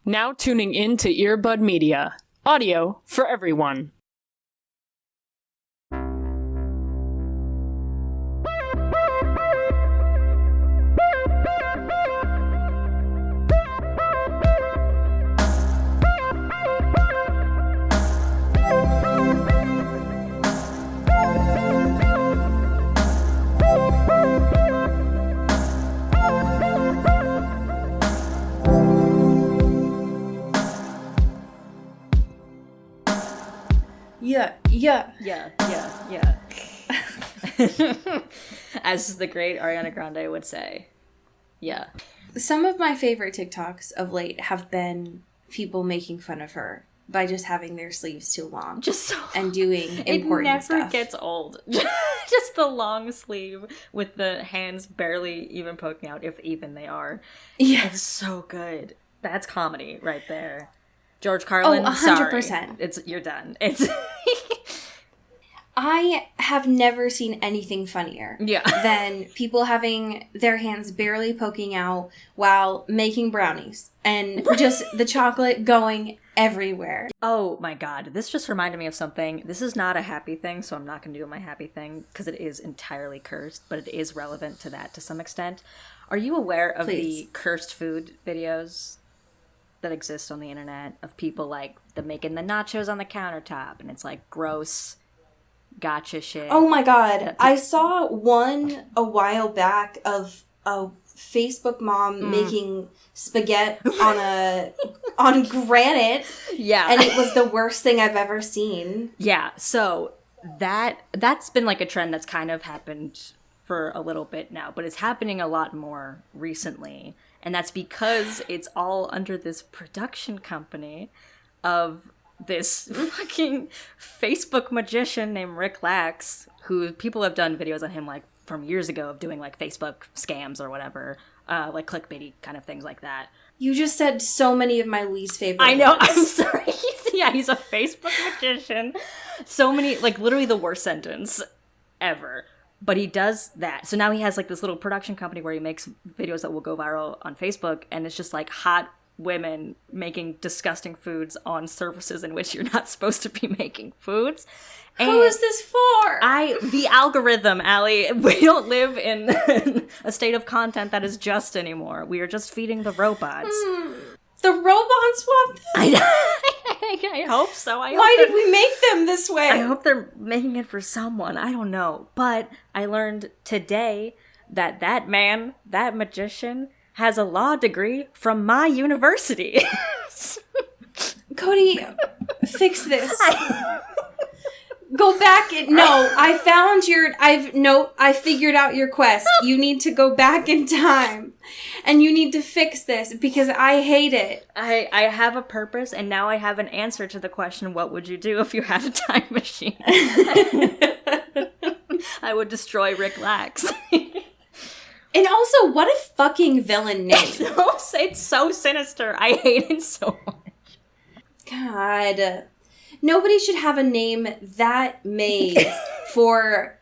Now tuning in to Earbud Media. Audio for everyone. Yeah. As the great Ariana Grande would say. Yeah. Some of my favorite TikToks of late have been people making fun of her by just having their sleeves too long. And doing important stuff. It never gets old. Just the long sleeve with the hands barely even poking out, if even they are. Yeah. It's so good. That's comedy right there. George Carlin, 100%. Sorry. You're done. I have never seen anything funnier than people having their hands barely poking out while making brownies and just the chocolate going everywhere. Oh my god, this just reminded me of something. This is not a happy thing, so I'm not going to do my happy thing because it is entirely cursed, but it is relevant to that to some extent. Are you aware of the cursed food videos that exist on the internet of people like making the nachos on the countertop and it's like gross gotcha shit? Oh my god, I saw one a while back of a Facebook mom making spaghetti on granite. Yeah. And it was the worst thing I've ever seen. Yeah, so that's been like a trend that's kind of happened for a little bit now, but it's happening a lot more recently. And that's because it's all under this production company of this fucking Facebook magician named Rick Lax, who people have done videos on him like from years ago of doing like Facebook scams or whatever, like clickbaity kind of things like that. You just said so many of my least favorite I know, words. I'm sorry. He's a Facebook magician. So many, like literally the worst sentence ever. But he does that. So now he has like this little production company where he makes videos that will go viral on Facebook, and it's just like hot women making disgusting foods on surfaces in which you're not supposed to be making foods. And who is this for? The algorithm, Allie. We don't live in a state of content that is just anymore. We are just feeding the robots. The robots want them? I hope so. Why did we make them this way? I hope they're making it for someone. I don't know. But I learned today that man, that magician, has a law degree from my university. Cody, fix this. Go back and I found I figured out your quest. You need to go back in time and you need to fix this because I hate it. I have a purpose and now I have an answer to the question, what would you do if you had a time machine? I would destroy Rick Lax. And also, what a fucking villain name. It's so sinister. I hate it so much. God. Nobody should have a name that made for,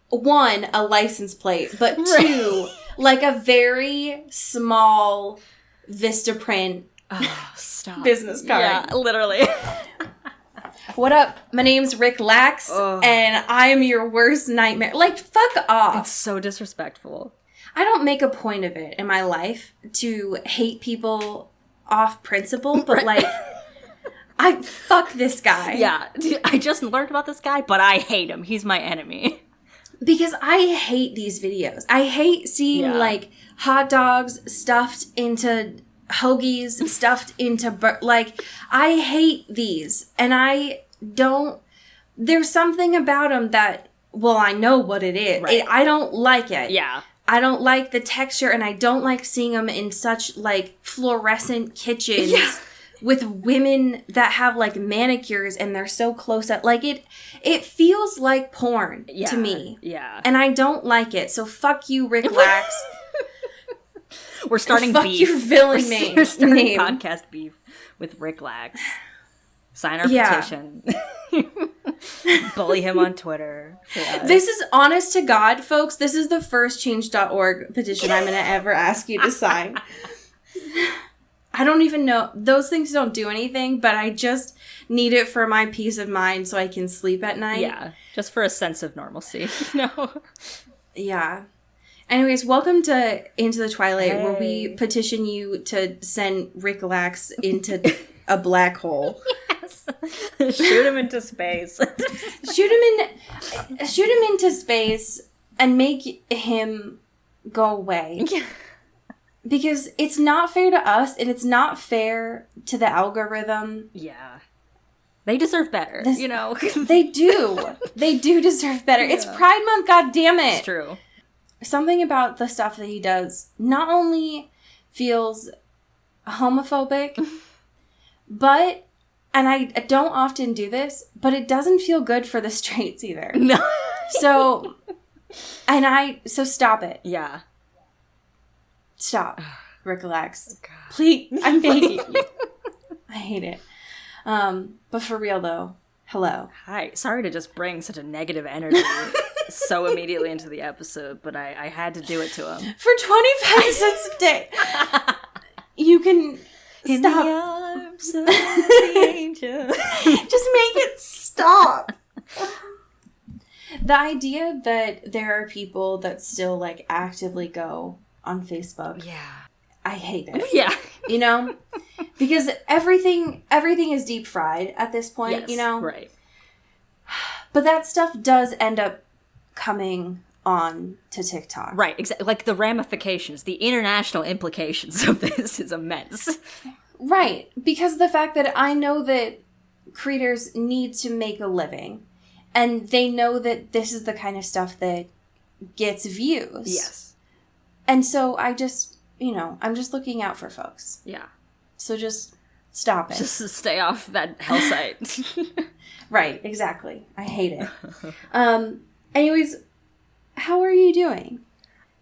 one, a license plate, but two, like a very small Vistaprint business card. Yeah, literally. What up? My name's Rick Lax, and I'm your worst nightmare. Like, fuck off. It's so disrespectful. I don't make a point of it in my life to hate people off principle, but like... fuck this guy. Yeah, I just learned about this guy, but I hate him. He's my enemy. Because I hate these videos. I hate seeing, like, hot dogs stuffed into hoagies, stuffed into... I hate these. And I don't... There's something about them that... Well, I know what it is. Right. I don't like it. Yeah. I don't like the texture, and I don't like seeing them in such, like, fluorescent kitchens. Yeah. With women that have, like, manicures and they're so close up. Like, it feels like porn to me. Yeah. And I don't like it. So fuck you, Rick Lax. We're starting fuck beef. Your villain name. We're starting podcast beef with Rick Lax. Sign our petition. Bully him on Twitter. This is, honest to God, folks, this is the first change.org petition I'm going to ever ask you to sign. I don't even know. Those things don't do anything, but I just need it for my peace of mind so I can sleep at night. Yeah, just for a sense of normalcy, Yeah. Anyways, welcome to Into the Twilight, where we petition you to send Rick Lax into a black hole. Yes. Shoot him into space. Shoot him into space and make him go away. Yeah. Because it's not fair to us, and it's not fair to the algorithm. Yeah. They deserve better, They do. They do deserve better. Yeah. It's Pride Month, God damn it. It's true. Something about the stuff that he does not only feels homophobic, but, and I don't often do this, but it doesn't feel good for the straights either. No. So stop it. Yeah. Stop. Rick Lax. Please, I'm begging you. I hate it. But for real though, hello. Hi. Sorry to just bring such a negative energy so immediately into the episode, but I had to do it to him. For 25 cents a day. You can in stop. The arms of the angel. Just make it stop. The idea that there are people that still like actively go on Facebook. Yeah. I hate it. Yeah. Because everything is deep fried at this point, yes, right. But that stuff does end up coming on to TikTok. Right, exactly. Like the ramifications, the international implications of this is immense. Right, because the fact that I know that creators need to make a living, and they know that this is the kind of stuff that gets views. Yes. And so I just, I'm just looking out for folks. Yeah. So just stop it. Just stay off that hell site. Right, exactly. I hate it. Anyways, how are you doing?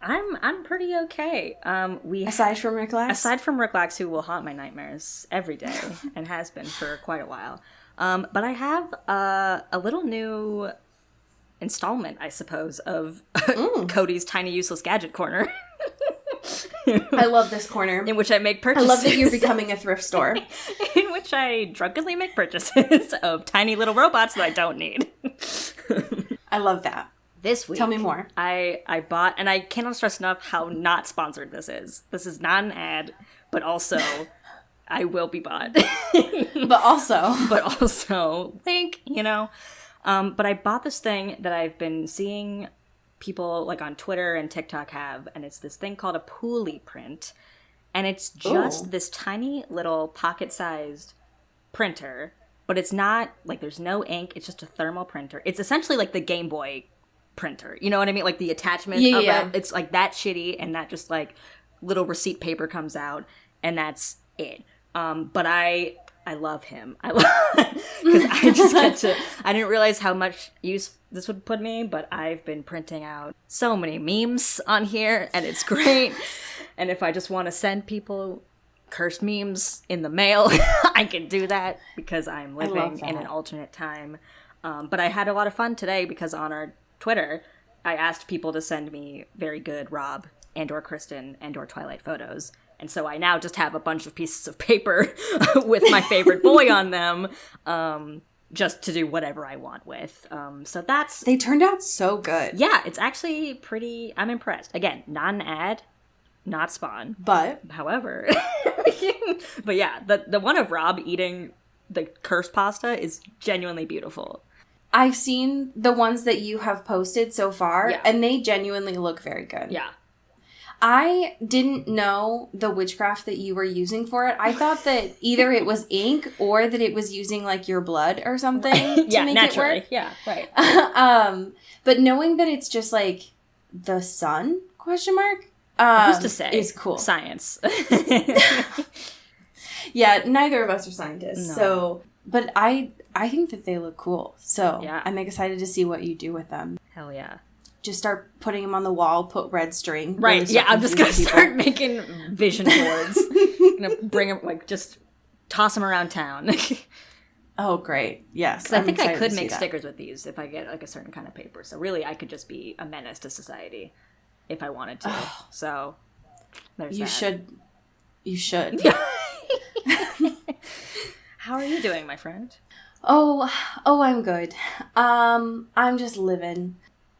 I'm pretty okay. Aside from Rick Lax? Aside from Rick Lax, who will haunt my nightmares every day and has been for quite a while. But I have a little new installment, I suppose, of Cody's Tiny Useless Gadget Corner. I love this corner. In which I make purchases. I love that you're becoming a thrift store. In which I drunkenly make purchases of tiny little robots that I don't need. I love that. This week. Tell me more. I bought, and I cannot stress enough how not sponsored this is. This is not an ad, but also I will be bought. But also, wink, But I bought this thing that I've been seeing people like on Twitter and TikTok have, and it's this thing called a pulley print, and it's just this tiny little pocket-sized printer, but it's not like there's no ink. It's just a thermal printer. It's essentially like the Game Boy printer. You know what I mean? Like the attachment of it. It's like that shitty, and that just like little receipt paper comes out, and that's it. But I love him. Because I just get to... I didn't realize how much use this would put me, but I've been printing out so many memes on here, and it's great. And if I just want to send people cursed memes in the mail, I can do that because I'm living in an alternate time. But I had a lot of fun today because on our Twitter, I asked people to send me very good Rob and or Kristen and or Twilight photos. And so I now just have a bunch of pieces of paper with my favorite boy on them, just to do whatever I want with. So that's... They turned out so good. Yeah, it's actually pretty... I'm impressed. Again, not an ad, not spawn. But... However... but yeah, the one of Rob eating the cursed pasta is genuinely beautiful. I've seen the ones that you have posted so far, and they genuinely look very good. Yeah. I didn't know the witchcraft that you were using for it. I thought that either it was ink or that it was using like your blood or something to make naturally. it work. Yeah, right. But knowing that it's just like the sun ? Who's to say? Is cool. Science. Yeah, neither of us are scientists. No. So, but I think that they look cool. So yeah. I'm excited to see what you do with them. Hell yeah. Just start putting them on the wall, put red string. Right, really yeah, I'm just gonna people. start making vision boards. Gonna bring them, like, just toss them around town. Oh, great. Yes. Because I think I could make stickers with these if I get, like, a certain kind of paper. So really, I could just be a menace to society if I wanted to. So, there's that. You should. How are you doing, my friend? Oh, I'm good. I'm just living.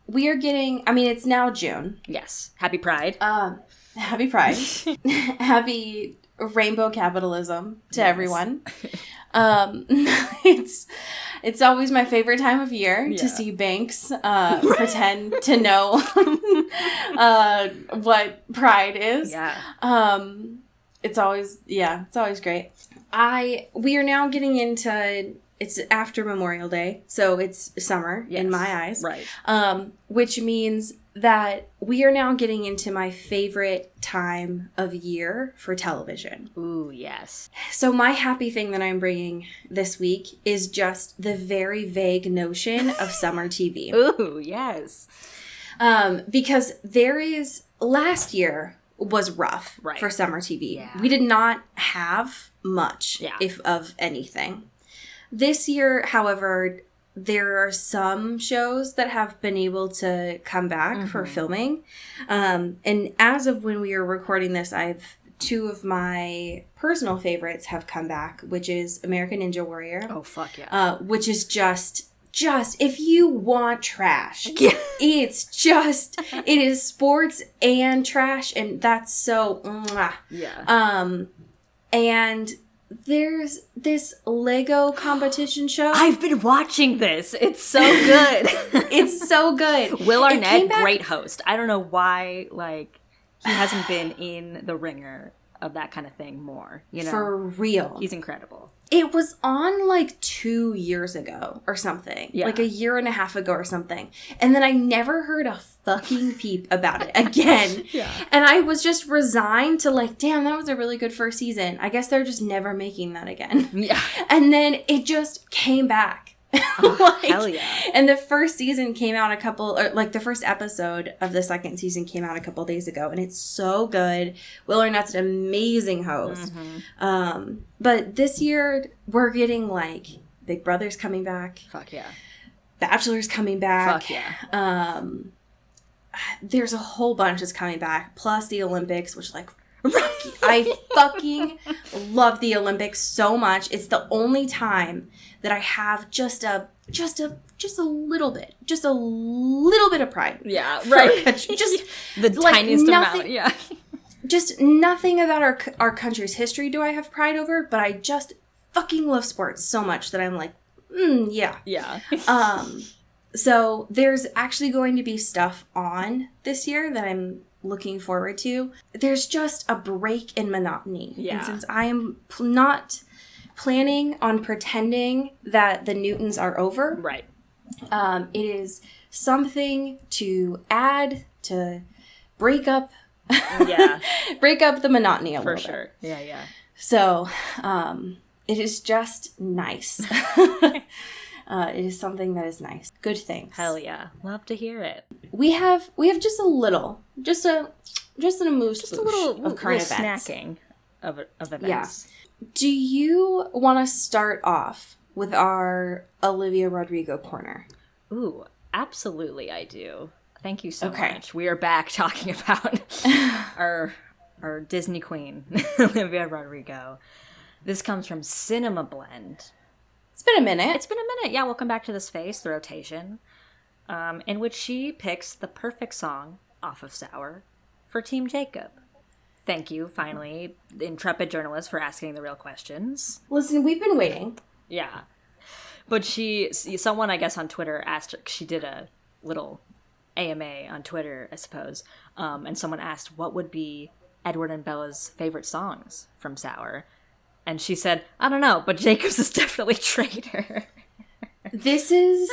We are getting, I mean, it's now June. Yes. Happy Pride. Happy Pride. Happy rainbow capitalism to everyone. It's always my favorite time of year to see banks pretend to know what pride is. Yeah. It's always great. We are now getting into, it's after Memorial Day, so it's summer in my eyes. Right. Which means that we are now getting into my favorite time of year for television. Ooh, yes. So my happy thing that I'm bringing this week is just the very vague notion of summer TV. Ooh, yes. Because last year was rough for summer TV. Yeah. We did not have much, if of anything. This year, however, there are some shows that have been able to come back for filming. And as of when we are recording this, two of my personal favorites have come back, which is American Ninja Warrior. Oh, fuck yeah. Which is just if you want trash, it is sports and trash, and that's so mwah. Yeah. And there's this Lego competition show. I've been watching this. It's so good. It's so good. Will Arnett, great host. I don't know why, he hasn't been in the ringer of that kind of thing more, For real. He's incredible. It was on 2 years ago or something. Yeah. A year and a half ago or something. And then I never heard a fucking peep about it again. Yeah. And I was just resigned to damn, that was a really good first season. I guess they're just never making that again. Yeah. And then it just came back. Hell yeah. And the first season came out the first episode of the second season came out a couple days ago, and it's so good. Will Arnett's an amazing host. Mm-hmm. But this year we're getting Big Brother's coming back. Fuck yeah. Bachelor's coming back. Fuck yeah. There's a whole bunch that's coming back, plus the Olympics, which I fucking love the Olympics so much. It's the only time that I have just a little bit of pride. Yeah, right. Just the tiniest amount. Yeah. Just nothing about our country's history do I have pride over, but I just fucking love sports so much that I'm yeah. Yeah. So there's actually going to be stuff on this year that I'm looking forward to. There's just a break in monotony. Yeah. And since I am not planning on pretending that the Newtons are over, right. It is something to add to break up the monotony a little bit. For sure. Yeah, yeah. So, it is just nice. It is something that is nice. Good things. Hell yeah. Love to hear it. We have just a little, just a moose a little of current events. Snacking of events. Yeah. Do you want to start off with our Olivia Rodrigo corner? Ooh, absolutely I do. Thank you so much. We are back talking about our Disney queen, Olivia Rodrigo. This comes from Cinema Blend. It's been a minute. Yeah, welcome back to the space, the rotation, in which she picks the perfect song off of Sour for Team Jacob. Thank you, finally, intrepid journalist, for asking the real questions. Listen, we've been waiting. Yeah. But someone, I guess, on Twitter asked her, she did a little AMA on Twitter, I suppose, and someone asked what would be Edward and Bella's favorite songs from Sour. And she said, I don't know, but Jacob's is definitely Traitor. This is...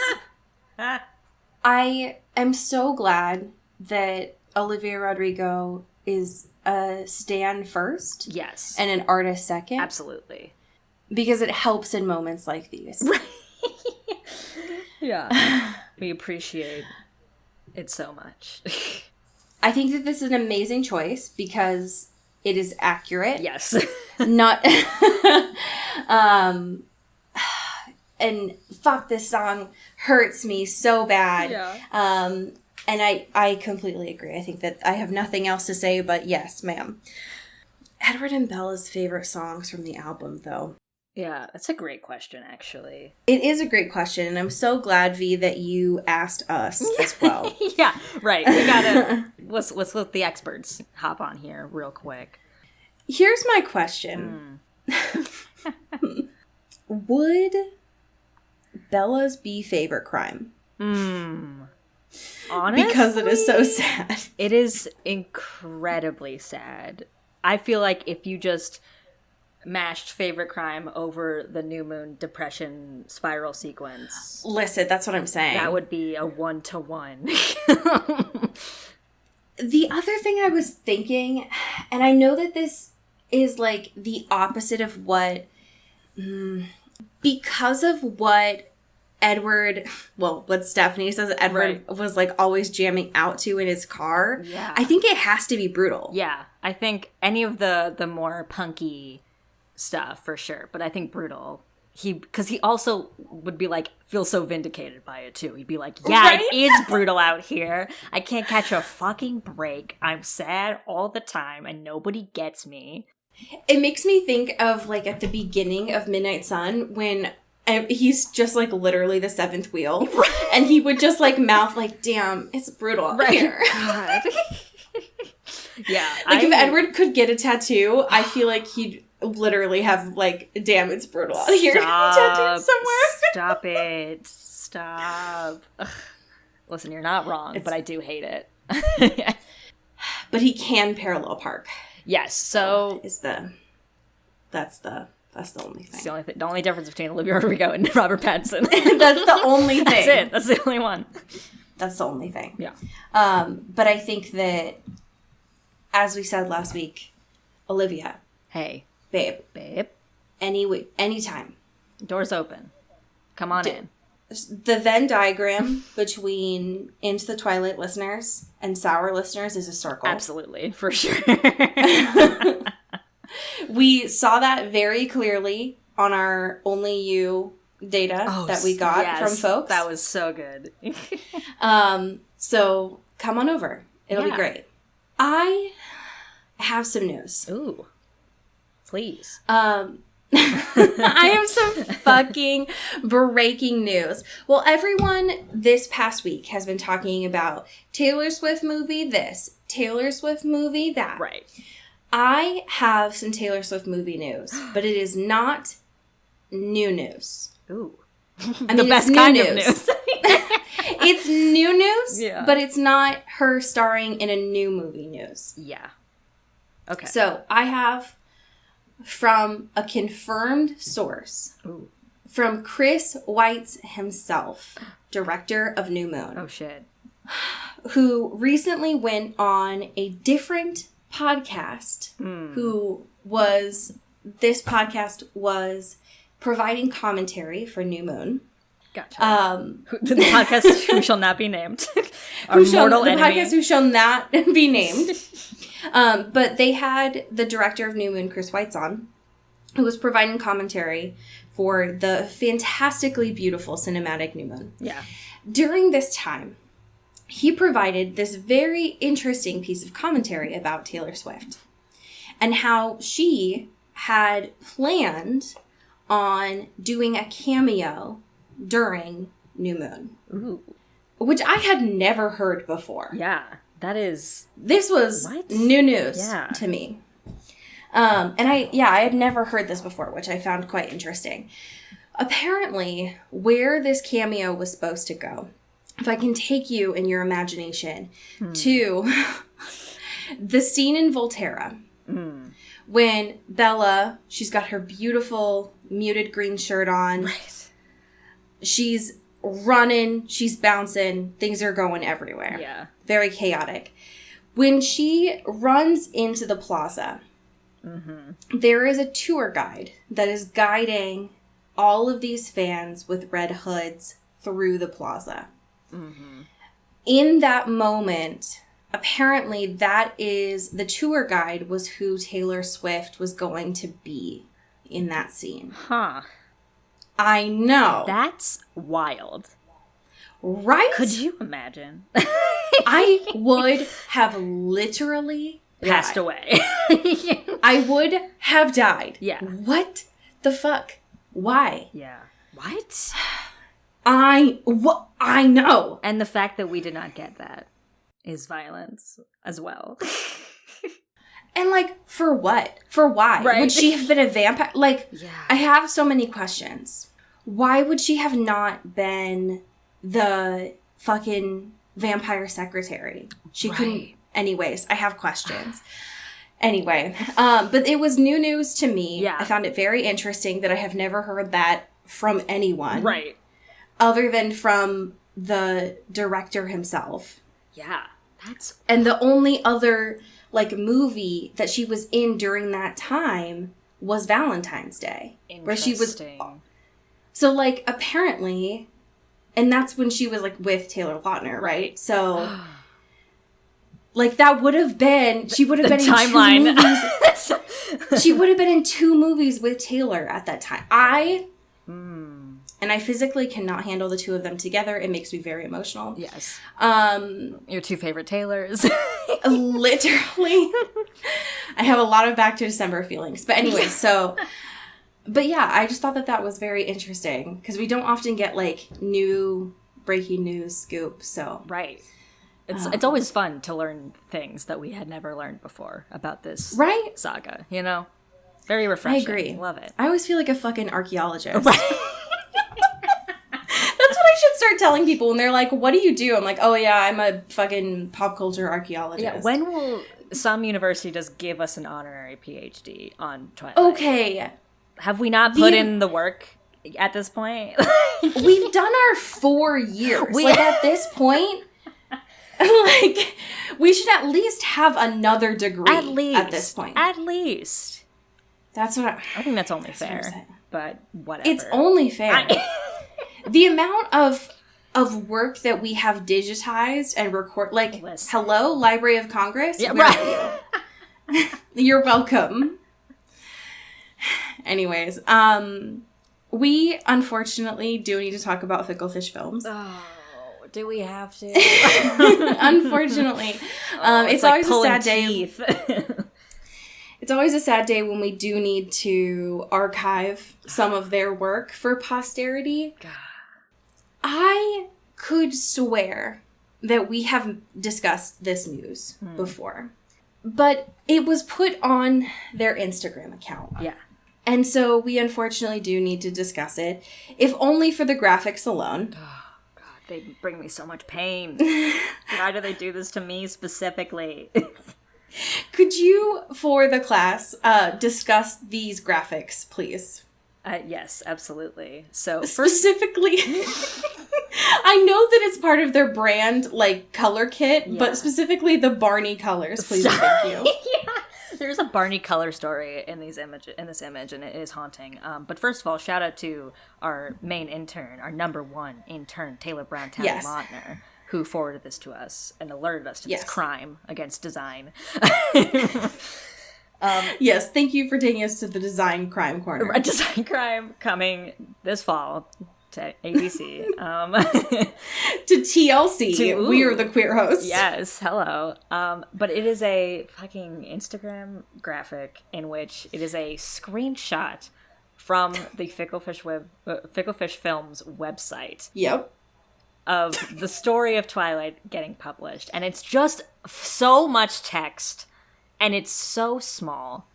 I am so glad that Olivia Rodrigo is a stan first. Yes. And an artist second. Absolutely. Because it helps in moments like these. Yeah. We appreciate it so much. I think that this is an amazing choice because it is accurate. Yes. Not and fuck, this song hurts me so bad. Yeah. And I completely agree. I think that I have nothing else to say but yes, ma'am. Edward and Bella's favorite songs from the album, though? Yeah, that's a great question, actually. It is a great question, and I'm so glad, V, that you asked us as well. Yeah, right. We gotta let's let the experts hop on here real quick. Here's my question. Would Bella's be favorite crime? Honestly, Because it is so sad. It is incredibly sad. I feel like if you just mashed favorite crime over the new moon depression spiral sequence, Listen, that's what I'm saying. that would be a 1-to-1. The other thing I was thinking, and I know that this is like the opposite of what, because of what Edward, well, what Stephanie says Edward was like always jamming out to in his car. Yeah. I think it has to be brutal. Yeah, I think any of the more punky stuff for sure, but I think brutal. Because he also would be like, feel so vindicated by it too. He'd be like, yeah, Right? it is brutal out here. I can't catch a fucking break. I'm sad all the time and nobody gets me. It makes me think of like at the beginning of Midnight Sun when he's just like literally the seventh wheel. And he would just like mouth like, damn, it's brutal out here. God. Yeah. Like if Edward could get a tattoo, I feel like he'd literally have like, damn, it's brutal out here tattooed somewhere. Stop it. Stop. Ugh. Listen, you're not wrong, but I do hate it. But he can parallel park. Yes, so That's the only thing. it's the only difference between Olivia Rodrigo and Robert Pattinson. That's the only thing. That's it. That's the only one. That's the only thing. Yeah. But I think that, as we said last week, Olivia, Hey, babe, anytime. doors open. Come on in. The Venn diagram between Into the Twilight listeners and Sour listeners is a circle. Absolutely, for sure. We saw that very clearly on our Only You data that we got from folks. That was so good. So come on over. It'll be great. I have some news. Ooh. Please. I have some fucking breaking news. Well, everyone this past week has been talking about Taylor Swift movie this, Taylor Swift movie that. Right. I have some Taylor Swift movie news, but it is not new news. Ooh. I mean, the best kind of news. It's new news, Yeah. but it's not her starring in a new movie news. Yeah. Okay. So I have from a confirmed source, Ooh. from Chris Weitz himself, director of New Moon, Oh, shit. who recently went on a different podcast, this podcast was providing commentary for New Moon. Gotcha. The podcast Who Shall Not Be Named. Our mortal enemy. The podcast Who Shall Not Be Named. But they had the director of New Moon, Chris Weitz, on, who was providing commentary for the fantastically beautiful cinematic New Moon. Yeah. During this time, he provided this very interesting piece of commentary about Taylor Swift and how she had planned on doing a cameo during New Moon. Ooh. Which I had never heard before. Yeah. That is... This was new news to me. And I had never heard this before, which I found quite interesting. Apparently, where this cameo was supposed to go, if I can take you in your imagination to the scene in Volterra, when Bella, she's got her beautiful muted green shirt on. Right. She's running, she's bouncing, things are going everywhere. Yeah. Very chaotic. When she runs into the plaza, there is a tour guide that is guiding all of these fans with red hoods through the plaza. In that moment, apparently the tour guide was who Taylor Swift was going to be in that scene. Huh. I know. That's wild. Right? Could you imagine? I would have literally passed away. I would have died. Yeah. What the fuck? Why? Yeah. What? I know. And the fact that we did not get that is violence as well. And, like, for what? For why? Right. Would she have been a vampire? Like, Yeah. I I have so many questions. Why would she have not been the fucking vampire secretary? She couldn't. Anyways, I have questions. Anyway, but it was new news to me. Yeah. I found it very interesting that I have never heard that from anyone. Right. Other than from the director himself. Yeah. That's... And the only other, like, movie that she was in during that time was Valentine's Day. Where she was... So, like, apparently... And that's when she was, like, with Taylor Lautner, right? So... Like, that would have been... She would have been timeline. in 2 movies. She would have been in 2 movies with Taylor at that time. And I physically cannot handle the 2 of them together. It makes me very emotional. Yes. Your 2 favorite Taylors. Literally. I have a lot of Back to December feelings. But anyway, so... But yeah, I just thought that was very interesting. Because we don't often get, like, new breaking news scoop, so... Right. It's always fun to learn things that we had never learned before about this saga, you know? Very refreshing. I agree. Love it. I always feel like a fucking archaeologist. That's what I should start telling people when they're like, what do you do? I'm like, oh yeah, I'm a fucking pop culture archaeologist. Yeah, when will some university just give us an honorary PhD on Twilight? Okay. Have we not put in the work at this point? We've done our 4 years. Like, at this point... Like, we should at least have another degree at this point. At least. That's what I think that's only fair. But whatever. It's only fair. The amount of work that we have digitized and record, like, hello, Library of Congress? Yeah, where are you? You're welcome. Anyways, we unfortunately do need to talk about Fickle Fish films. Oh. Do we have to? Unfortunately. It's always a sad day. Teeth. It's always a sad day when we do need to archive some of their work for posterity. God. I could swear that we have discussed this news before. But it was put on their Instagram account. Yeah. And so we unfortunately do need to discuss it, if only for the graphics alone. They bring me so much pain. Why do they do this to me specifically? Could you, for the class, discuss these graphics, please? Yes, absolutely. So, specifically, I know that it's part of their brand, like, color kit, but specifically the Barney colors, please. Thank you. Yeah. There's a Barney color story in this image, and it is haunting. But first of all, shout out to our main intern, our number 1 intern, Taylor Brown Lautner, who forwarded this to us and alerted us to this crime against design. Yes, thank you for taking us to the design crime corner. A design crime coming this fall to ABC. To TLC. We are the queer hosts. Yes, hello. But it is a fucking Instagram graphic in which it is a screenshot from the Fickle Fish Films website. Yep. Of the story of Twilight getting published. And it's just so much text. And it's so small.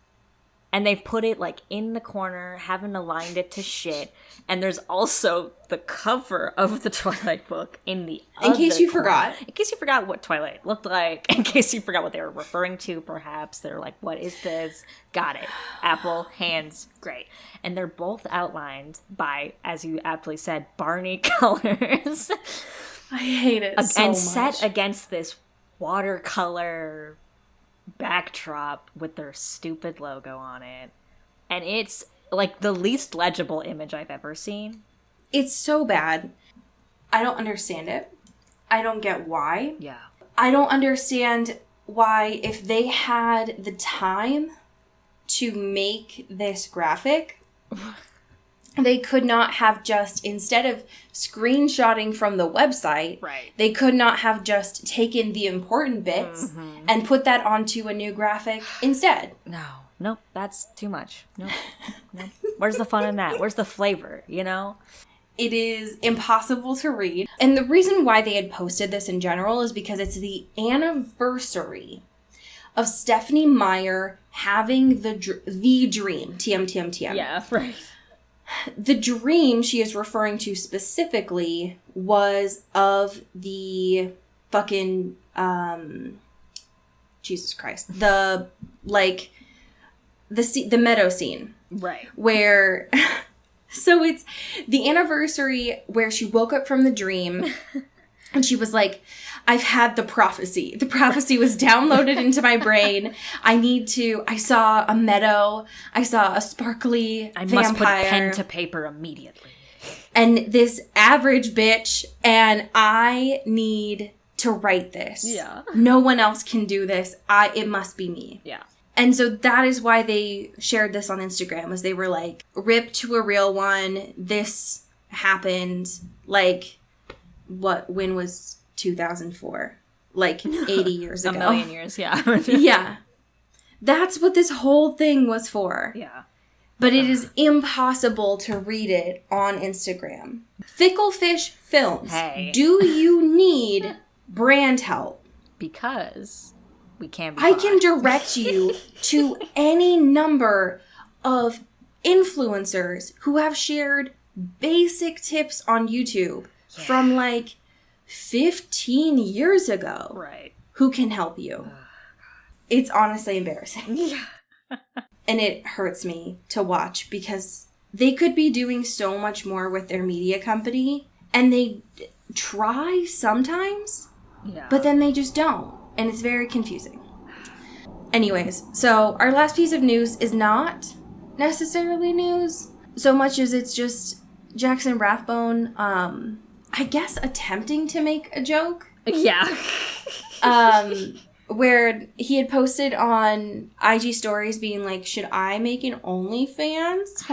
And they've put it, like, in the corner, haven't aligned it to shit. And there's also the cover of the Twilight book in the other In case you corner. forgot. In case you forgot what Twilight looked like. In case you forgot what they were referring to, perhaps. They're like, what is this? Got it. Apple, hands, great. And they're both outlined by, as you aptly said, Barney colors. I hate it so much. And set against this watercolor backdrop with their stupid logo on it. And it's like the least legible image I've ever seen. It's so bad. I don't understand it. I don't get why. Yeah. I don't understand why, if they had the time to make this graphic, they could not have just, instead of screenshotting from the website, Right. they could not have just taken the important bits and put that onto a new graphic instead. No. Nope, that's too much. Nope. Where's the fun in that? Where's the flavor, you know? It is impossible to read. And the reason why they had posted this in general is because it's the anniversary of Stephanie Meyer having the dream. TM. Yeah, right. The dream she is referring to specifically was of the fucking, Jesus Christ. The meadow scene. Right. Where, so it's the anniversary where she woke up from the dream and she was like, I've had the prophecy. The prophecy was downloaded into my brain. I saw a meadow. I saw a sparkly I vampire. must put pen to paper immediately. And this average bitch, and I need to write this. Yeah. No one else can do this. It must be me. Yeah. And so that is why they shared this on Instagram, was they were like, rip to a real one. This happened, like, when was 2004? Like 80 years ago. A million years, yeah. Yeah. That's what this whole thing was for. Yeah. But it is impossible to read it on Instagram. Fickle Fish Films. Hey. Do you need brand help? Because we can be I bought. can direct you to any number of influencers who have shared basic tips on YouTube from like 15 years ago. Right. Who can help you. It's honestly embarrassing. Yeah. And it hurts me to watch because they could be doing so much more with their media company, and they try sometimes, Yeah. but then they just don't. And it's very confusing. Anyways, so our last piece of news is not necessarily news so much as it's just Jackson Rathbone, I guess, attempting to make a joke. Yeah. Where he had posted on IG stories being like, should I make an OnlyFans?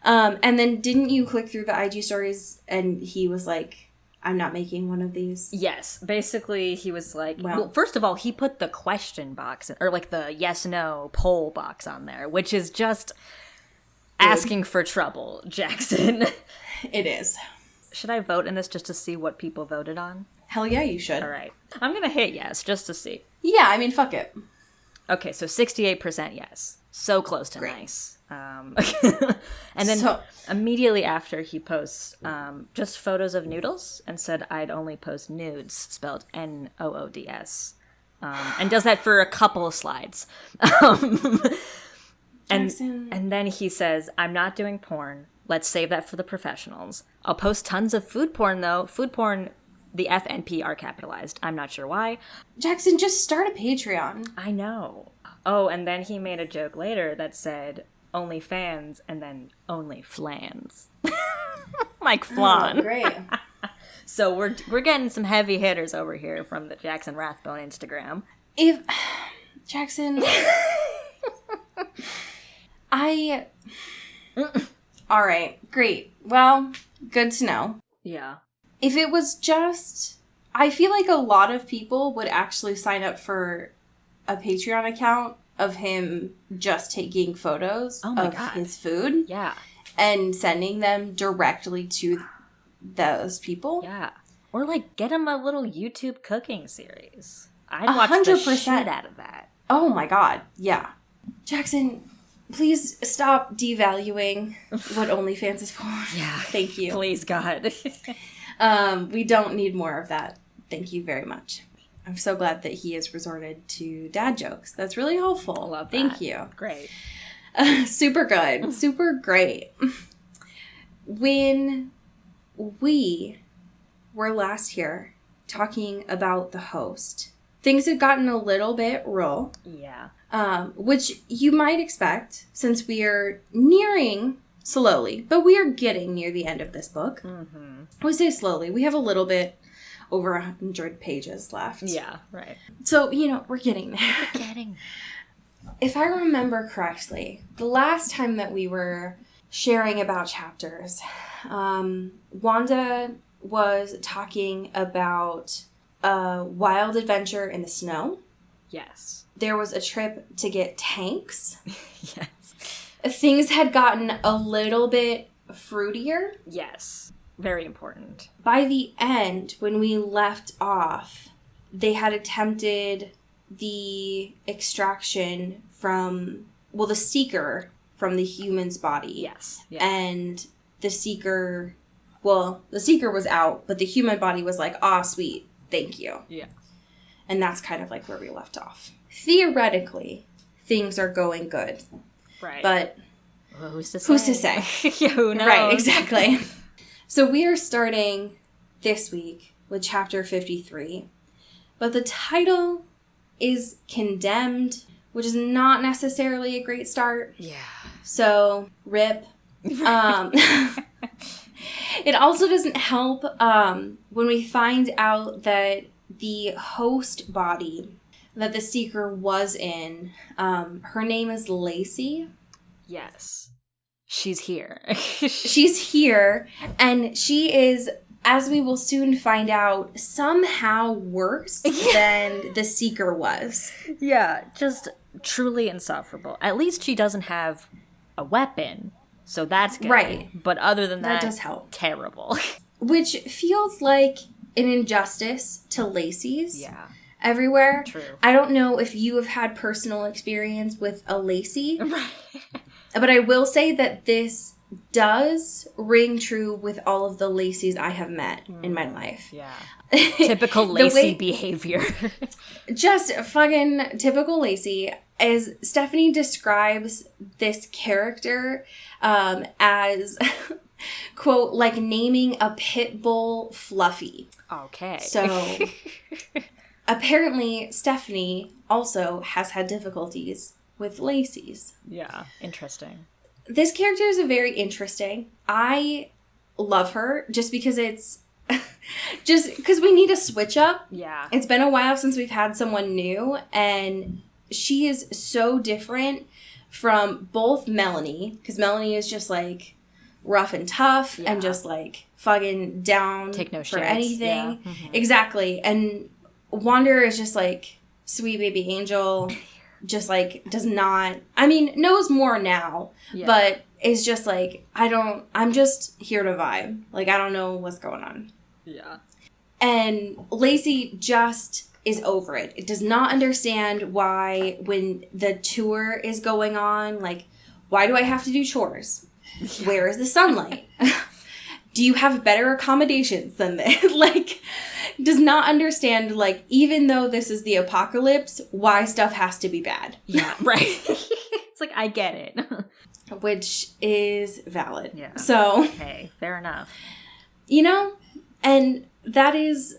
And then didn't you click through the IG stories and he was like, I'm not making one of these? Yes. Basically, he was like, Wow. well, first of all, he put the question box, or like the yes-no poll box on there, which is just asking for trouble, Jackson. It is. Should I vote in this just to see what people voted on? Hell yeah, you should. All right. I'm going to hit yes just to see. Yeah, I mean, fuck it. Okay, so 68% yes. So close to Great. nice. And then immediately after he posts just photos of noodles and said I'd only post nudes, spelled Noods. And does that for a couple of slides. Jackson. And then he says, I'm not doing porn. Let's save that for the professionals. I'll post tons of food porn, though. Food porn, the F and P are capitalized. I'm not sure why. Jackson, just start a Patreon. I know. Oh, and then he made a joke later that said, only fans, and then only flans. Like flan. Oh, great. So we're getting some heavy hitters over here from the Jackson Rathbone Instagram. If Jackson, all right, great. Well, good to know. Yeah. If it was just, I feel like a lot of people would actually sign up for a Patreon account of him just taking photos of his food. Yeah. And sending them directly to those people. Yeah. Or like get him a little YouTube cooking series. I'd watch the 100%. shit out of that. Oh my god, yeah. Jackson, please stop devaluing what OnlyFans is for. Yeah. Thank you. Please, God. We don't need more of that. Thank you very much. I'm so glad that he has resorted to dad jokes. That's really helpful. I love that. Thank you. Great. Super good. Super great. When we were last here talking about the host, things had gotten a little bit real. Yeah. Which you might expect since we are nearing slowly, but we are getting near the end of this book. Mm-hmm. We say slowly. We have a little bit over 100 pages left. Yeah, right. So, we're getting there. Getting. if I remember correctly, the last time that we were sharing about chapters, Wanda was talking about a wild adventure in the snow. Yes. There was a trip to get tanks. Yes. Things had gotten a little bit fruitier. Yes. Very important. By the end, when we left off, they had attempted the extraction from, well, the seeker from the human's body. Yes. Yeah. And the seeker was out, but the human body was like, "Ah, sweet, thank you." Yeah. And that's kind of like where we left off. Theoretically, things are going good. Right. But well, who's to say? Yeah, who knows? Right, exactly. So we are starting this week with chapter 53. But the title is Condemned, which is not necessarily a great start. Yeah. So, rip. It also doesn't help when we find out that the host body that the Seeker was in, her name is Lacey. Yes. She's here. She's here, and she is, as we will soon find out, somehow worse than the Seeker was. Yeah, just truly insufferable. At least she doesn't have a weapon, so that's good. Right. But other than that does help. Terrible. Which feels like an injustice to Lacey's. Yeah. Everywhere. True. I don't know if you have had personal experience with a Lacey. Right. But I will say that this does ring true with all of the Lacey's I have met in my life. Yeah. Typical Lacey behavior. Just fucking typical Lacey. As Stephanie describes this character as, quote, like naming a pit bull Fluffy. Okay. So, apparently, Stephanie also has had difficulties with Lacey's. Yeah, interesting. This character is very interesting. I love her just because it's just because we need a switch up. Yeah. It's been a while since we've had someone new, and she is so different from both Melanie, because Melanie is just like rough and tough and just like fucking down Take no for shits. anything. Yeah. Mm-hmm. Exactly. And Wander is just like sweet baby angel. Just like knows more now, but is just like, I'm just here to vibe. Like, I don't know what's going on. Yeah. And Lacey just is over it. It does not understand why, when the tour is going on, like, why do I have to do chores? Yeah. Where is the sunlight? Do you have better accommodations than this? Like, does not understand, like, even though this is the apocalypse, why stuff has to be bad. Yeah, right. It's like, I get it. Which is valid. Yeah. So. Hey, fair enough. You know, and that is,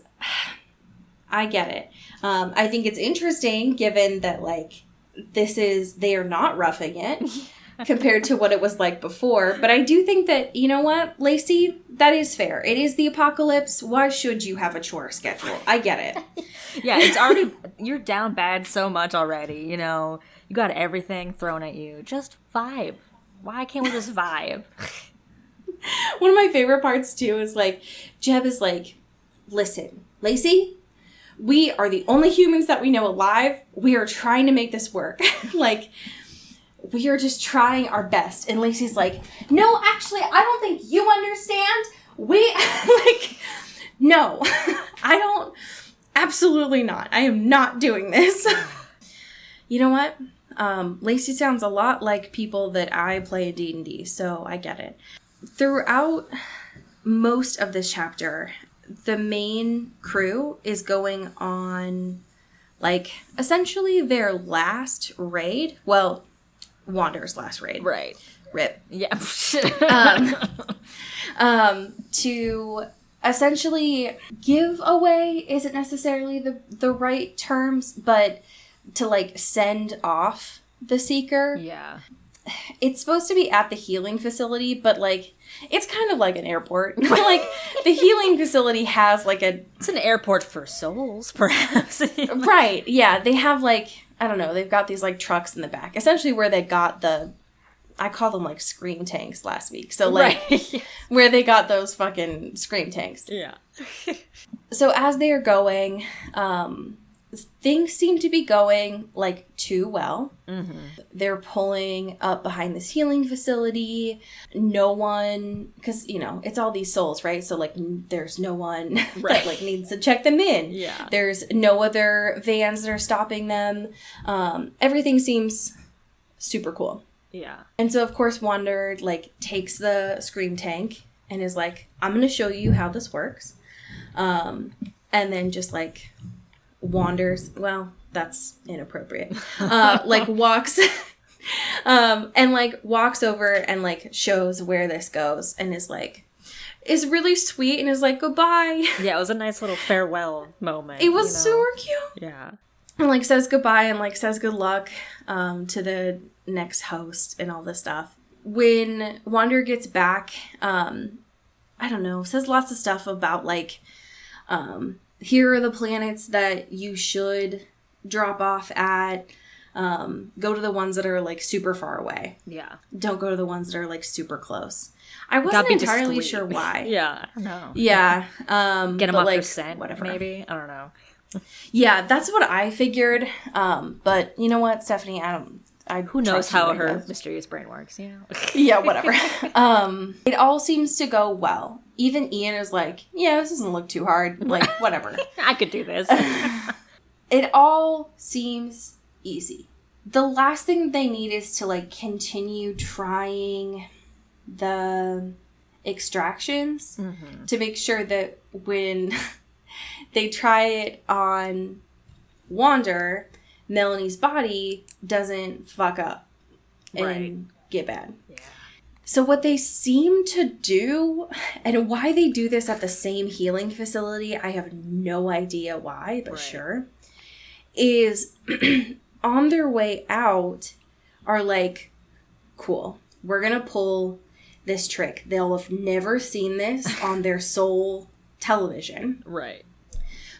I get it. I think it's interesting given that, like, they are not roughing it. Compared to what it was like before. But I do think that, you know what, Lacey, that is fair. It is the apocalypse. Why should you have a chore schedule? I get it. Yeah, it's already, you're down bad so much already, you know. You got everything thrown at you. Just vibe. Why can't we just vibe? One of my favorite parts, too, is like, Jeb is like, listen, Lacey, we are the only humans that we know alive. We are trying to make this work. Like, we are just trying our best. And Lacey's like, no, actually, I don't think you understand. No, I don't, absolutely not. I am not doing this. You know what? Lacey sounds a lot like people that I play in D&D, so I get it. Throughout most of this chapter, the main crew is going on, like, essentially their last raid. Well, Wander's last raid. Right. Rip. Yeah. To essentially give away isn't necessarily the right terms, but to, like, send off the Seeker. Yeah. It's supposed to be at the healing facility, but, like, it's kind of like an airport. Like, the healing facility has, like, It's an airport for souls, perhaps. Right, yeah. They have, like, I don't know, they've got these, like, trucks in the back. Essentially where they got I call them, like, scream tanks last week. So, like, right. Where they got those fucking scream tanks. Yeah. So as they are going, things seem to be going, like, too well. Mm-hmm. They're pulling up behind this healing facility. No one, because, you know, it's all these souls, right? So, like, there's no one that, like, needs to check them in. Yeah. There's no other vans that are stopping them. Everything seems super cool. Yeah. And so, of course, Wander, like, takes the scream tank and is like, I'm going to show you how this works. And then just, like, wanders. Well, that's inappropriate. Like, walks. And, like, walks over and, like, shows where this goes and is, like, is really sweet and is like, goodbye. Yeah, it was a nice little farewell moment. It was super cute. Yeah. And, like, says goodbye and, like, says good luck to the next host and all this stuff. When Wander gets back, I don't know, says lots of stuff about, like, here are the planets that you should drop off at. Go to the ones that are, like, super far away. Yeah. Don't go to the ones that are, like, super close. I wasn't entirely sure why. Yeah. No. Yeah. Get them off like, their scent, whatever. Maybe? I don't know. Yeah, that's what I figured. But you know what, Stephanie? Who knows how her mysterious brain works, you know? Yeah, whatever. It all seems to go well. Even Ian is like, yeah, this doesn't look too hard. Like, whatever. I could do this. It all seems easy. The last thing they need is to, like, continue trying the extractions to make sure that when they try it on Wander, Melanie's body doesn't fuck up and get bad. Yeah. So what they seem to do, and why they do this at the same healing facility, I have no idea why, but sure, is on their way out are like, cool, we're going to pull this trick. They'll have never seen this on their soul television. Right.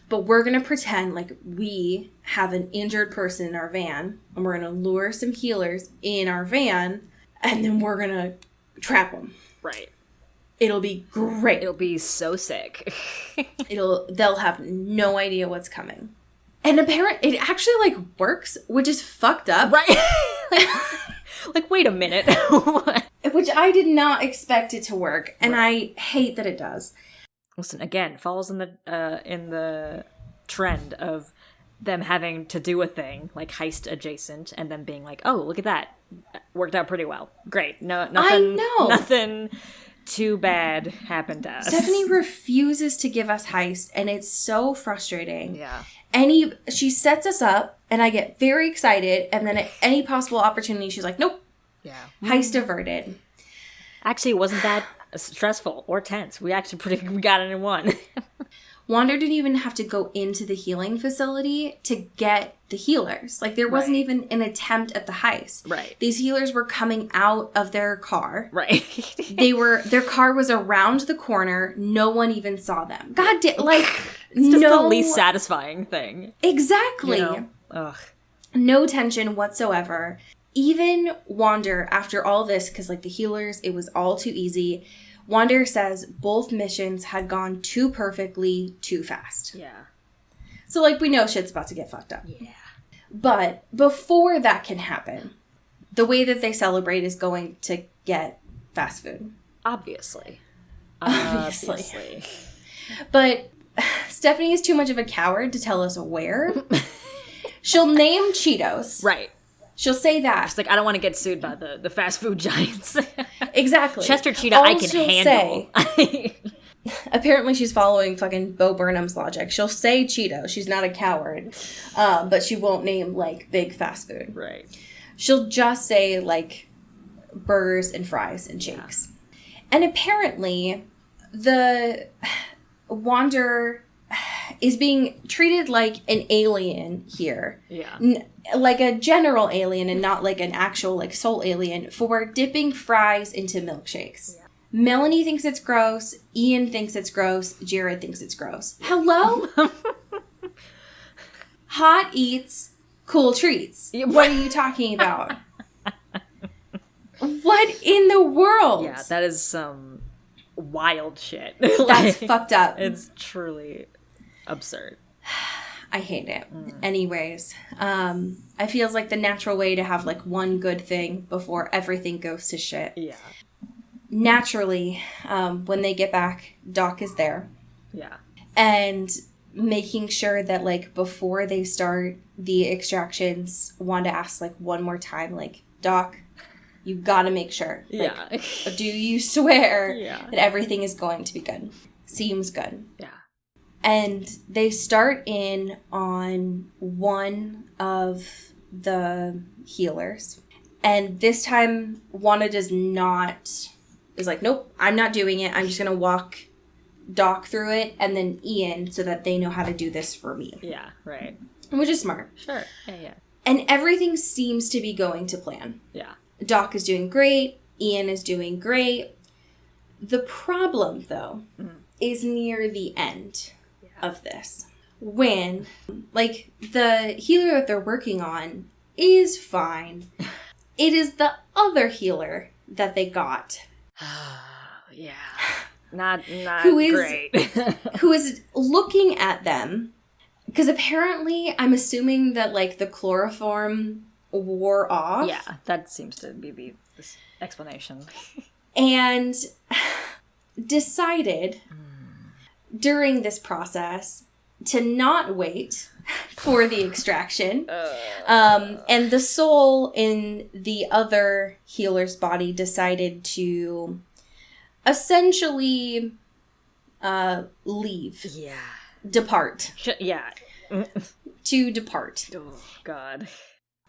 But we're going to pretend like we have an injured person in our van, and we're going to lure some healers in our van, and then we're going to trap them. Right. It'll be great. It'll be so sick. They'll have no idea what's coming. And apparently it actually, like, works, which is fucked up. Right. like, wait a minute. Which I did not expect it to work, and I hate that it does. Listen, again, falls in the trend of them having to do a thing, like heist adjacent, and then being like, oh, look at that. Worked out pretty well. Great. No, nothing, I know. Nothing too bad happened to us. Stephanie refuses to give us heist, and it's so frustrating. Yeah. She sets us up, and I get very excited, and then at any possible opportunity, she's like, nope. Yeah. Heist averted. Actually, it wasn't that stressful or tense. We got it in one. Wander didn't even have to go into the healing facility to get the healers. Like, there wasn't even an attempt at the heist. Right. These healers were coming out of their car. Right. Their car was around the corner. No one even saw them. God damn, like, it's just the least satisfying thing. Exactly. You know? Ugh. No tension whatsoever. Even Wander, after all this, because, like, the healers, it was all too easy. Wander says both missions had gone too perfectly, too fast. Yeah. So, like, we know shit's about to get fucked up. Yeah. But before that can happen, the way that they celebrate is going to get fast food. Obviously. But Stephanie is too much of a coward to tell us where. She'll name Cheetos. Right. She'll say that. She's like, I don't want to get sued by the fast food giants. Exactly. Chester Cheetah, I can handle. Apparently she's following fucking Bo Burnham's logic. She'll say Cheeto. She's not a coward. But she won't name, like, big fast food. Right. She'll just say, like, burgers and fries and shakes. Yeah. And apparently the Wander is being treated like an alien here. Yeah. Like a general alien and not like an actual, like, soul alien for dipping fries into milkshakes. Yeah. Melanie thinks it's gross. Ian thinks it's gross. Jared thinks it's gross. Hello? Hot eats cool treats. What are you talking about? What in the world? Yeah, that is some wild shit. That's fucked up. It's truly absurd. I hate it. Anyways, I feels like the natural way to have like one good thing before everything goes to shit. Yeah. Naturally, when they get back, Doc is there. Yeah. And making sure that like before they start the extractions, Wanda asks like one more time, like, Doc, you gotta make sure. Like, Yeah. do you swear Yeah. that everything is going to be good? Seems good. Yeah. And they start in on one of the healers. And this time, Wanda is like, nope, I'm not doing it. I'm just going to walk Doc through it and then Ian so that they know how to do this for me. Yeah, right. Which is smart. Sure. Yeah. And everything seems to be going to plan. Yeah. Doc is doing great. Ian is doing great. The problem, though, is near the end of this. When, like, the healer that they're working on is fine. It is the other healer that they got. Yeah. Not Who is- great. Who is looking at them. Because apparently, I'm assuming that, like, the chloroform wore off. Yeah, that seems to be the explanation. And decided during this process to not wait for the extraction. And the soul in the other healer's body decided to essentially leave. Yeah. Depart. Yeah. To depart. Oh, God.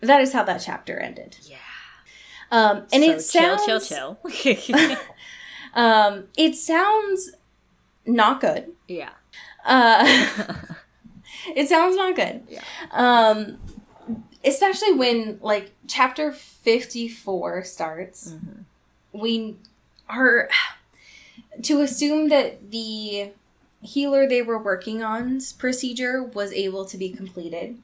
That is how that chapter ended. Yeah. And so it sounds... chill. It sounds not good. Yeah. It sounds not good. Yeah. Especially when, like, chapter 54 starts. We are to assume that the healer they were working on's procedure was able to be completed.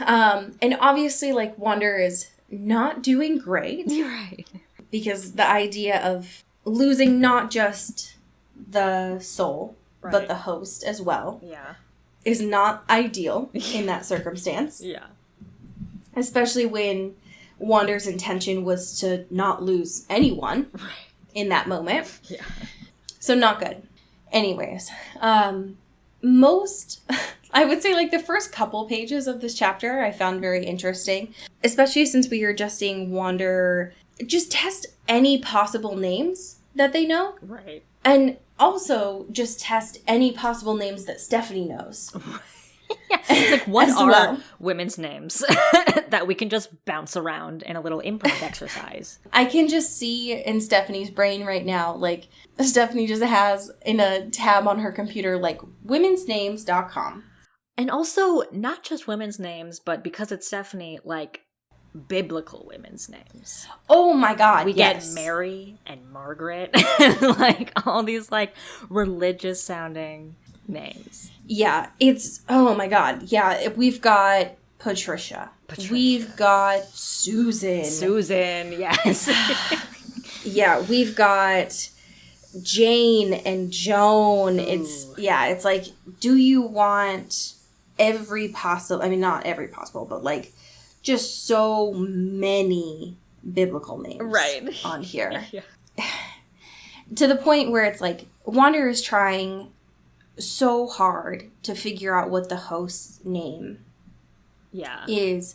And obviously, like, Wanda is not doing great. You're right. Because the idea of losing not just the soul, but the host as well, is not ideal in that circumstance. Yeah. Especially when Wanda's intention was to not lose anyone in that moment. Yeah. So not good. Anyways, I would say, like, the first couple pages of this chapter I found very interesting, especially since we were just seeing Wanda just test any possible names that they know. Right. And also just test any possible names that Stephanie knows. Yeah. It's like, what As are well. women's names that we can just bounce around in a little improv exercise? I can just see in Stephanie's brain right now, like, Stephanie just has in a tab on her computer, like, womensnames.com. And also, not just women's names, but because it's Stephanie, like, biblical women's names. Oh my God, We yes. get Mary and Margaret, and, like, all these, like, religious sounding names. Yeah, it's, oh my God. Yeah, we've got Patricia. We've got Susan. Susan, yes. Yeah, we've got Jane and Joan. It's like, do you want every possible, I mean, not every possible, but, like, just so many biblical names on here. Yeah. To the point where it's like, Wanda is trying so hard to figure out what the host's name is,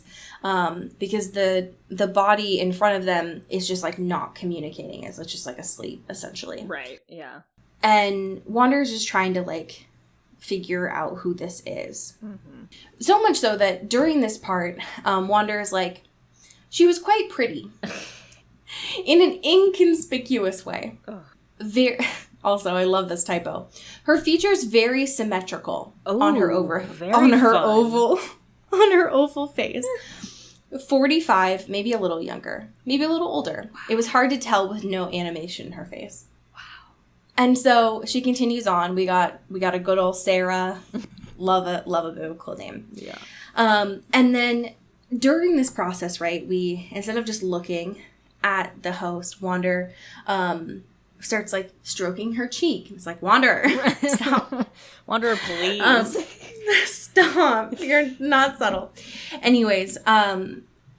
because the body in front of them is just, like, not communicating. It's just, like, asleep, essentially. Right, yeah. And Wanda is just trying to, like, figure out who this is. So much so that during this part, Wanda is like, she was quite pretty. In an inconspicuous way. Also, I love this typo. Her features very symmetrical on her oval face. 45, maybe a little younger, maybe a little older. Wow. It was hard to tell with no animation in her face. Wow. And so she continues on. We got a good old Sarah. Love a biblical name. Yeah. And then during this process, right, we, instead of just looking at the host, Wander starts like stroking her cheek. It's like, Wander, stop. Wander, please. Stop. You're not subtle. Anyways,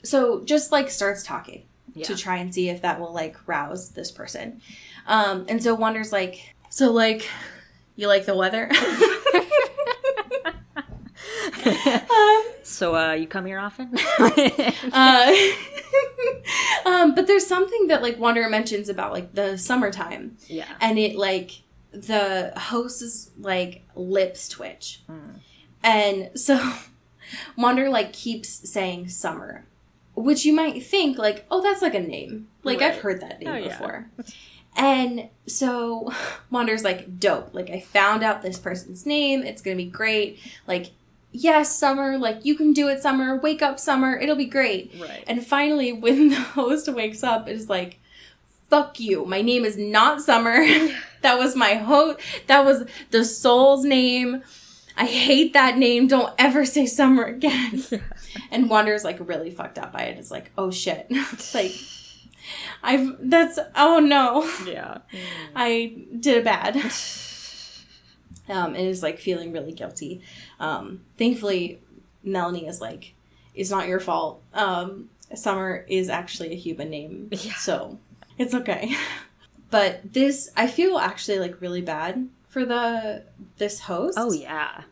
so just like starts talking to try and see if that will like rouse this person. And so Wander's like, so like, you like the weather? So you come here often? But there's something that like Wander mentions about like the summertime. Yeah. And it like the host's like lips twitch. And so Wander like keeps saying summer, which you might think like, oh, that's like a name. Like I've heard that name before. And so Wander's like, dope. Like I found out this person's name. It's going to be great. Like, yes, Summer, like, you can do it, Summer. Wake up, Summer. It'll be great. Right. And finally, when the host wakes up, it's like, fuck you. My name is not Summer. That was my host. That was the soul's name. I hate that name. Don't ever say Summer again. And Wander's, like, really fucked up by it. It's like, oh, shit. It's like, oh, no. Yeah. I did it bad. And is like feeling really guilty. Thankfully, Melanie is like, it's not your fault. Summer is actually a human name. Yeah. So it's okay. But this, I feel actually like really bad for this host. Oh, yeah.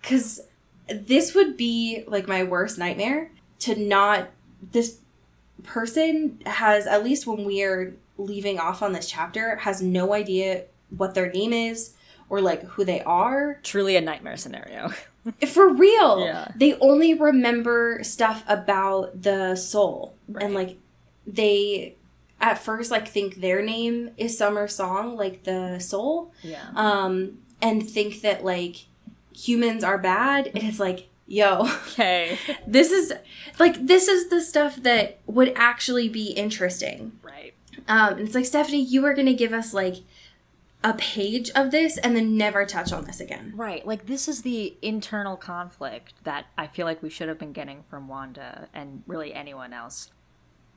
Because this would be like my worst nightmare to not, this person has, at least when we are leaving off on this chapter, has no idea what their name is. Or, like, who they are. Truly a nightmare scenario. For real. Yeah. They only remember stuff about the soul. Right. And, like, they, at first, like, think their name is Summer Song, like, the soul. Yeah. And think that, like, humans are bad. And it's like, yo. Okay. This is the stuff that would actually be interesting. Right. And it's like, Stephanie, you were going to give us, like, a page of this and then never touch on this again. Right. Like, this is the internal conflict that I feel like we should have been getting from Wanda and really anyone else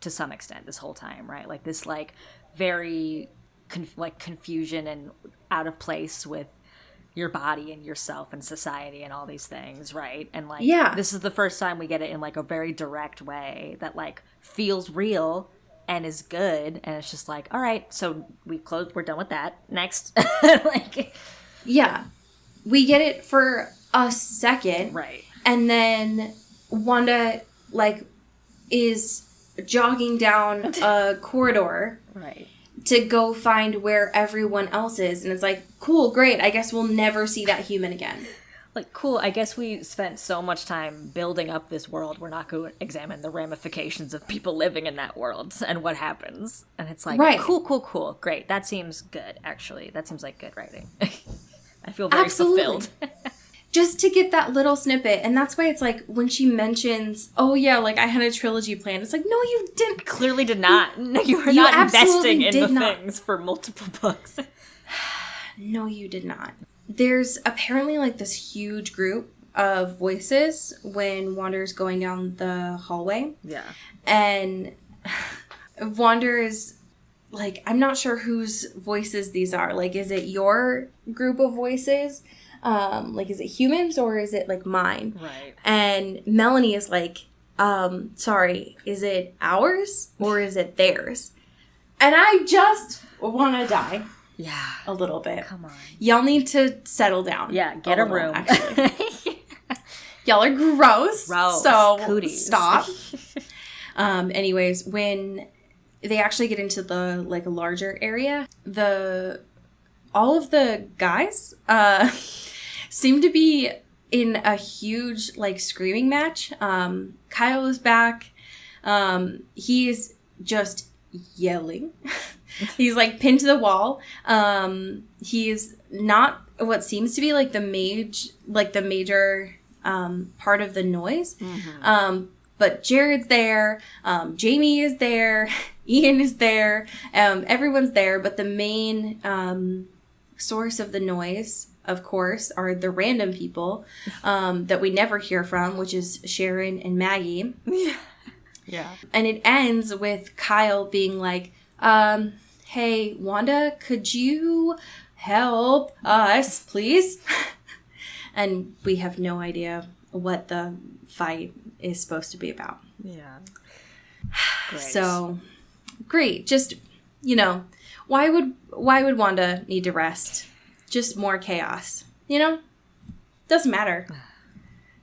to some extent this whole time, right? Like, this, like, very, confusion and out of place with your body and yourself and society and all these things, right? And, like, this is the first time we get it in, like, a very direct way that, like, feels real and is good, and it's just like, all right, so we're done with that. Next. Like, yeah. We get it for a second. Right. And then Wanda, like, is jogging down a corridor. Right. To go find where everyone else is. And it's like, cool, great. I guess we'll never see that human again. Like, cool, I guess we spent so much time building up this world, we're not going to examine the ramifications of people living in that world and what happens. And it's like, right. Cool, great. That seems good, actually. That seems like good writing. I feel very fulfilled. Just to get that little snippet. And that's why it's like, when she mentions, oh yeah, like, I had a trilogy planned. It's like, no, you didn't. Clearly did not. You were not investing in the things for multiple books. No, you did not. There's apparently, like, this huge group of voices when Wander's going down the hallway. Yeah. And Wander is, like, I'm not sure whose voices these are. Like, is it your group of voices? Like, is it humans or is it, like, mine? Right. And Melanie is like, sorry, is it ours or is it theirs? And I just want to die. Yeah. A little bit. Come on. Y'all need to settle down. Yeah, get a room. Actually. Y'all are gross. So cooties. Stop. Anyways, when they actually get into the, like, larger area, all of the guys seem to be in a huge, like, screaming match. Kyle is back. He's just yelling. He's, like, pinned to the wall. He's not what seems to be, like, the major part of the noise. Mm-hmm. But Jared's there. Jamie is there. Ian is there. Everyone's there. But the main source of the noise of course, are the random people that we never hear from, which is Sharon and Maggie. Yeah. And it ends with Kyle being like, hey, Wanda, could you help us, please? And we have no idea what the fight is supposed to be about. Yeah. Great. So, great. Just, you know, why would Wanda need to rest? Just more chaos. You know? Doesn't matter.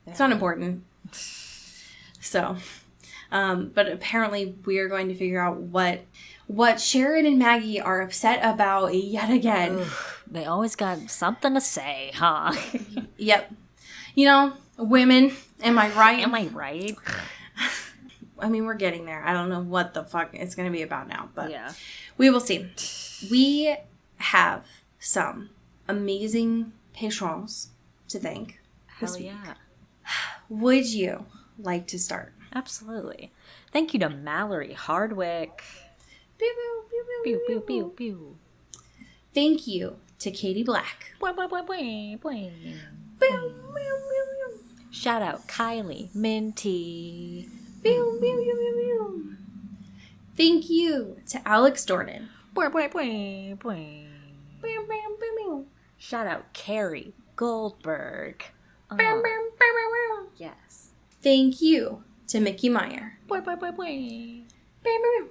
It's not important. So, but apparently we are going to figure out what Sharon and Maggie are upset about yet again. Ugh, they always got something to say, huh? Yep. You know, women, am I right? Am I right? I mean, we're getting there. I don't know what the fuck it's going to be about now, but Yeah. we will see. We have some amazing patrons to thank. Hell yeah. Would you like to start? Absolutely. Thank you to Mallory Hardwick. Pew, pew, pew, Pew, pew, pew, pew, pew. Thank you to Katie Black. Bwah, bwah, bwah, bwah, bwah. Pew, pew, pew, Shout out Kylie Minty. pew, pew, pew, pew, pew. Thank you to Alex Dornan. Bwah, bwah, bwah, bwah. Pew, pew, pew, pew. Shout out Carrie Goldberg. Pew, pew, pew, pew, pew. Yes. Thank you to Mickey Meyer. Bwah, bwah, bwah, bwah. Pew, pew, pew.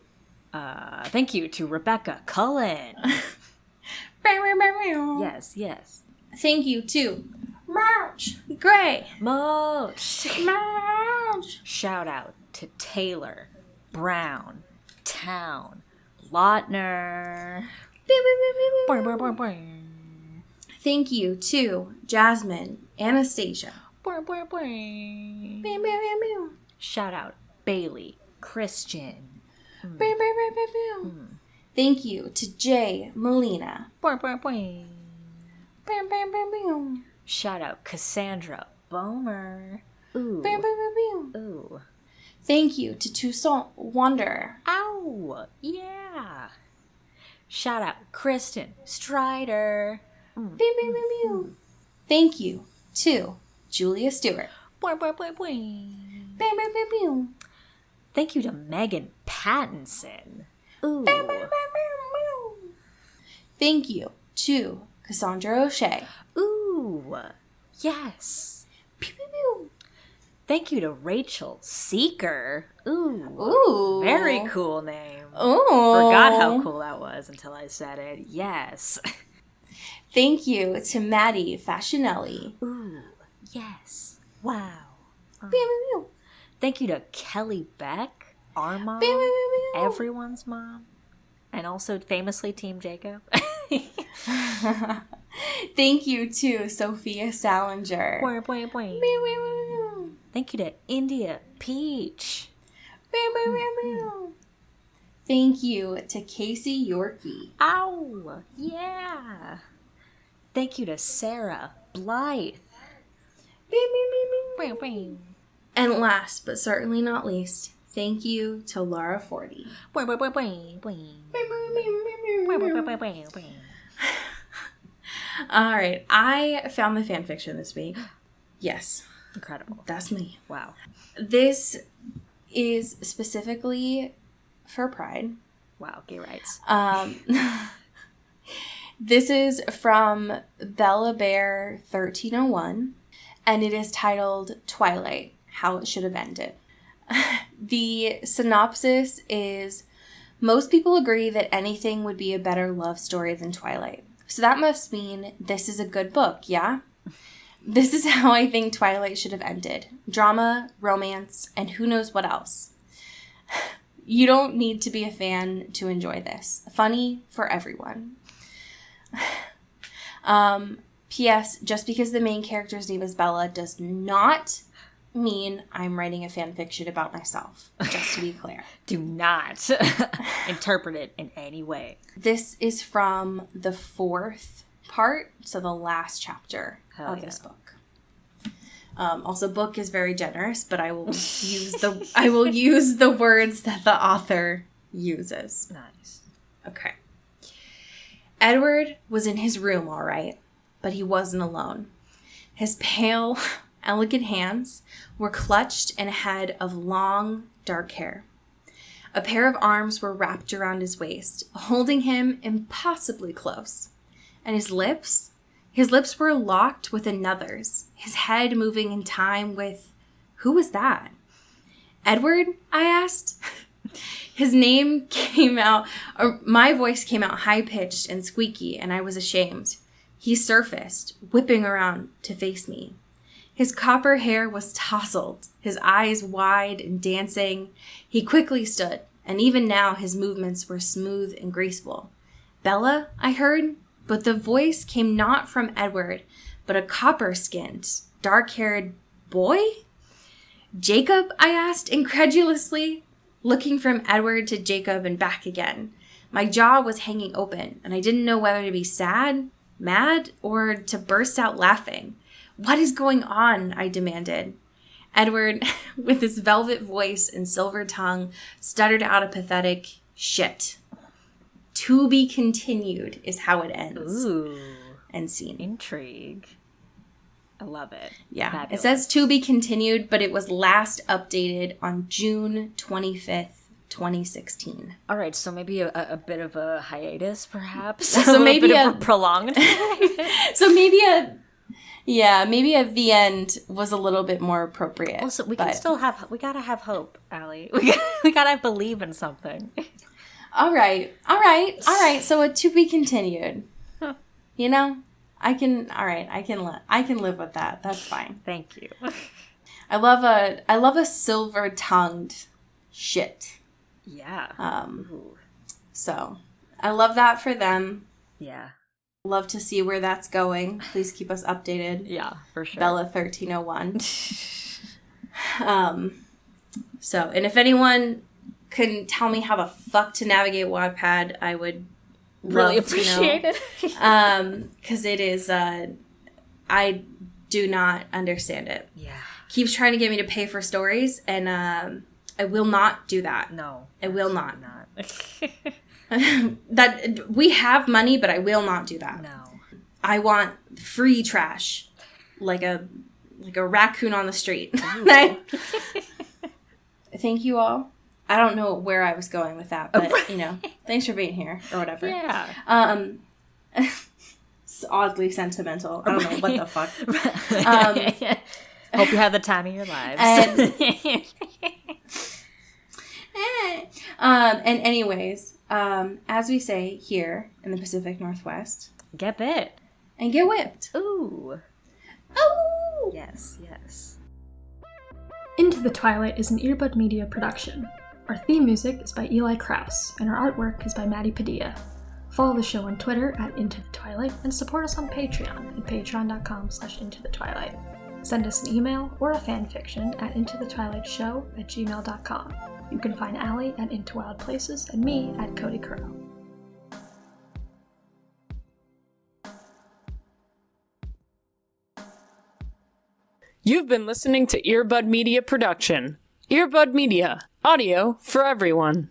Thank you to Rebecca Cullen. Pew, pew, pew, pew. Yes, yes. Thank you to March Gray. Moch. March. Shout out to Taylor Brown Town Lautner. Pew, pew, pew, pew, Boing, pew. boing, boing, boing. Thank you to Jasmine Anastasia. Boing, boing, boing. Pew, pew, pew, pew. Shout out Bailey Christian. Pew, pew, pew, pew, pew. Thank you to Jay Molina. Boing, boing, boing. Pew, pew, pew, pew. Shout out Cassandra Bomer. Ooh. Pew, pew, pew, pew. Ooh. Thank you to Toussaint Wanderer. Ow. Yeah. Shout out Kristen Strider. Pew, pew, pew, pew. Thank you to Julia Stewart. Boing, boing, boing, boing. Pew, pew, pew, pew. Thank you to Megan Pattinson. Ooh. Pew, pew, pew, pew, pew. Thank you to Cassandra O'Shea. Ooh. Yes. Pew, pew, pew. Thank you to Rachel Seeker. Ooh. Ooh. Very cool name. Ooh. Forgot how cool that was until I said it. Yes. Thank you to Maddie Fashionelli. Ooh. Yes. Wow. Pew, pew, pew. Thank you to Kelly Beck, our mom, Pew, pew, pew, pew. everyone's mom, and also famously Team Jacob. Thank you to Sophia Salinger. Boing, boing, boing. Pew, pew, pew, Thank you to India Peach. pew. Pew, pew, pew, pew. Thank you to Casey Yorkie. Ow! Yeah. Thank you to Sarah Blythe. Pew, pew, pew, pew. Boing, boing. And last but certainly not least, thank you to Laura Forty. Boing, boing, boing, boing, boing. Boing, boing, boing, boing, boing, boing. All right, I found the fan fiction this week. Yes, Incredible. that's me. Wow. This is specifically for Pride. Wow, gay rights. This is from Bella Bear 1301, and it is titled Twilight, How It Should Have Ended. The synopsis is, most people agree that anything would be a better love story than Twilight. So that must mean this is a good book, yeah? This is how I think Twilight should have ended. Drama, romance, and who knows what else. You don't need to be a fan to enjoy this. Funny for everyone. P.S. Just because the main character's name is Bella does not mean I'm writing a fan fiction about myself, just to be clear. Do not interpret it in any way. This is from the 4th part, so the last chapter Hell of yeah. this book. Also, book is very generous, but I will use the words that the author uses. Nice. Okay. Edward was in his room, all right. but he wasn't alone. His pale, elegant hands were clutched in a head of long, dark hair. A pair of arms were wrapped around his waist, holding him impossibly close. And his lips were locked with another's, his head moving in time with... Who was that? Edward? I asked. His name came out, or my voice came out high-pitched and squeaky, and I was ashamed. He surfaced, whipping around to face me. His copper hair was tousled, his eyes wide and dancing. He quickly stood, and even now his movements were smooth and graceful. Bella, I heard, but the voice came not from Edward, but a copper-skinned, dark-haired boy? Jacob? I asked incredulously, looking from Edward to Jacob and back again. My jaw was hanging open, and I didn't know whether to be sad, mad, or to burst out laughing. What is going on? I demanded. Edward, with his velvet voice and silver tongue, stuttered out a pathetic shit. To be continued is how it ends. Ooh. End scene. Intrigue. I love it. Yeah. Fabulous. It says to be continued, but it was last updated on June 25th, 2016. All right, so maybe a bit of a hiatus, perhaps. So maybe bit of a prolonged. So maybe a the end was a little bit more appropriate. Also, we can still have. We gotta have hope, Allie. We gotta believe in something. All right. So a to be continued. You know, I can live with that. That's fine. Thank you. I love a silver-tongued shit. Yeah. So I love that for them. Yeah. Love to see where that's going. Please keep us updated. Yeah, for sure. Bella 1301. So, and if anyone can tell me how the fuck to navigate Wattpad, I would really appreciate it. Because it is, I do not understand it. Yeah. Keeps trying to get me to pay for stories, and I will not do that. No. I will not. Not. That we have money, but I will not do that. No. I want free trash, like a raccoon on the street. Thank you all. I don't know where I was going with that, but thanks for being here or whatever. Yeah. It's oddly sentimental. I don't know what the fuck. Hope you have the time of your lives. And anyways, as we say here in the Pacific Northwest, get bit and get whipped. Ooh. Oh. Yes. Yes. Into the Twilight is an Earbud Media production. Our theme music is by Eli Krauss, and our artwork is by Maddie Padilla. Follow the show on Twitter at Into the Twilight, and support us on Patreon at patreon.com/intothetwilight. Send us an email or a fanfiction at intothetwilightshow@gmail.com. You can find Allie at Into Wild Places and me at Cody Crow. You've been listening to Earbud Media Production. Earbud Media, audio for everyone.